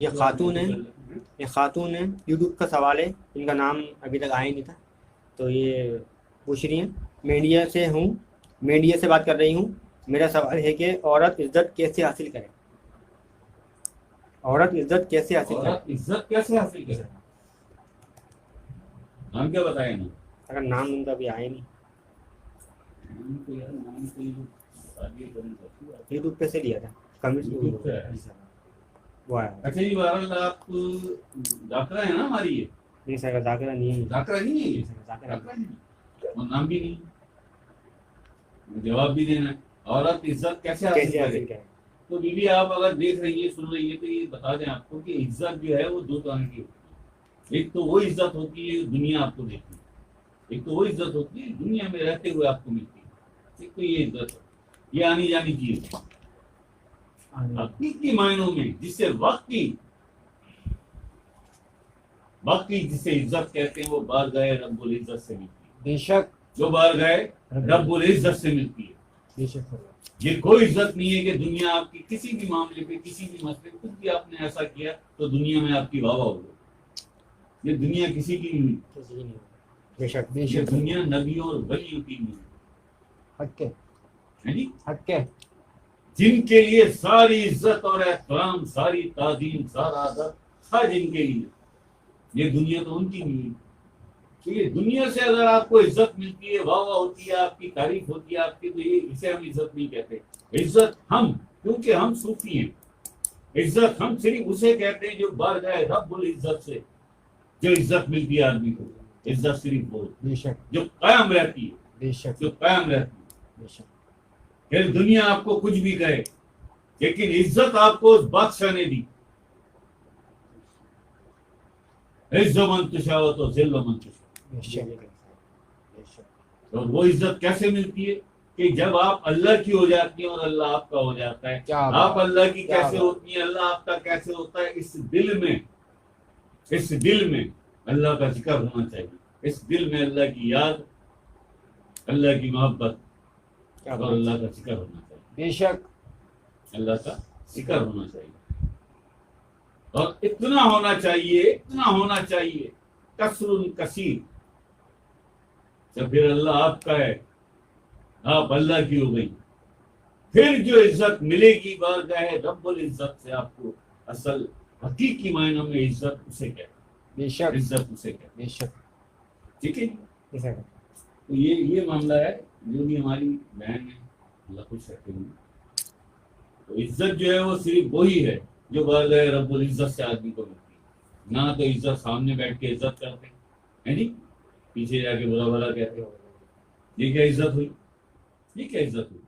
یہ خاتون ہے، یہ خاتون ہے، یوٹیوب کا سوال ہے، ان کا نام ابھی تک آیا نہیں تھا، تو یہ پوچھ رہی ہیں میں انڈیا سے ہوں، میں انڈیا سے بات کر رہی ہوں، میرا سوال ہے کہ عورت عزت کیسے حاصل کرے؟ عورت عزت کیسے حاصل کرے؟ عورت عزت کیسے حاصل کرے؟ نام کیا بتائے نا؟ اگر نام ان کا ابھی آیا نہیں، نام تو یار نام تو یوٹیوب پہ سے لیا تھا کمنٹس YouTube پہ ہے۔ وہ آیا۔ اچھا جی، بہرحال آپ ذاکرہ ہے نا ہماری؟ یہ نہیں سر، ذاکرہ نہیں ہے، ذاکرہ نہیں ہے، یہ ذاکرہ ذاکرہ نہیں، اور نام بھی نہیں، جواب بھی دینا ہے۔ عورت عزت کیسے حاصل کیسے کرے؟ حاصل کرے؟ تو بیوی آپ اگر دیکھ رہی ہیں، سن رہی ہیں، تو یہ بتا دیں آپ کو کہ عزت جو ہے وہ دو طرح کی ہوتی ہے۔ ایک تو وہ عزت ہوتی ہے دنیا آپ کو دیتی ہے، ایک تو وہ عزت ہوتی ہے دنیا میں رہتے ہوئے آپ کو ملتی ہے۔ ایک تو یہ عزت ہے، یہ آنی جانی چیز ہے حقیقی معنوں میں، جس سے وقت کی جسے عزت کہتے ہیں، وہ بارگاہ رب العزت سے ملتی ہے۔ بے شک، جو بارگاہ رب العزت سے ملتی ہے، بے شک، یہ کوئی عزت نہیں ہے کہ دنیا آپ کی کسی بھی معاملے پہ، کسی بھی مسئلے پہ، کچھ بھی آپ نے ایسا کیا تو دنیا میں آپ کی واہ واہ ہوگی۔ یہ دنیا کسی کی نہیں، کسی کی نہیں، بے شک، بے یہ شک، دنیا نبیوں اور ولیوں کی نہیں حق ہے، ہے جی، حق ہے، جن کے لیے ساری عزت اور احترام، ساری تعظیم، سارا ادب تھا جن کے لیے، یہ دنیا تو ان کی نہیں ہے۔ تو یہ دنیا سے اگر آپ کو عزت ملتی ہے، واہ واہ ہوتی ہے، آپ کی تعریف ہوتی ہے آپ کی، تو یہ اسے ہم عزت نہیں کہتے۔ عزت ہم، کیونکہ ہم صوفی ہیں، عزت ہم صرف اسے کہتے ہیں جو بارگاہ رب العزت سے جو عزت ملتی ہے آدمی کو۔ عزت صرف وہ بے شک، جو قائم رہتی ہے، بے شک، جو قائم رہتی ہے۔ بے شک، پھر دنیا آپ کو کچھ بھی کہے، لیکن عزت آپ کو اس بادشاہ نے دی۔ عز من تشاء و ذل من تشاء۔ بے شک، بے شک، اور وہ عزت کیسے ملتی ہے کہ جب آپ اللہ کی ہو جاتی ہیں اور اللہ آپ کا ہو جاتا ہے۔ کیا آپ بات، اللہ کی کیا کیسے بات، ہوتی ہیں، اللہ آپ کا کیسے ہوتا ہے، اس دل میں اللہ کا ذکر ہونا چاہیے، اس دل میں اللہ کی یاد، اللہ کی محبت کیا اور بات، اللہ کا ذکر ہونا چاہیے، بے شک، اللہ کا ذکر ہونا چاہیے، اور اتنا ہونا چاہیے کثر کثیر، تو پھر اللہ آپ کا ہے، آپ اللہ کی ہو گئی۔ پھر جو عزت ملے گی بارگاہ رب العزت سے آپ کو، اصل حقیقی معنوں میں عزت اسے کہتے بے ہیں، شک، عزت اسے کہتے بے شک، ہیں، ٹھیک ہے۔ بے شک، تو یہ معاملہ ہے، جو بھی ہماری بہن ہے اللہ خوش رکھے ہوئے۔ تو عزت جو ہے وہ صرف وہی ہے جو بارگاہ رب العزت سے آدمی کو ملتی ہے، نہ تو عزت سامنے بیٹھ کے عزت کرتے ہیں جی، پیچھے جا کے برا بھلا کہتے ہو، یہ کیا عزت ہوئی، یہ کیا عزت ہوئی؟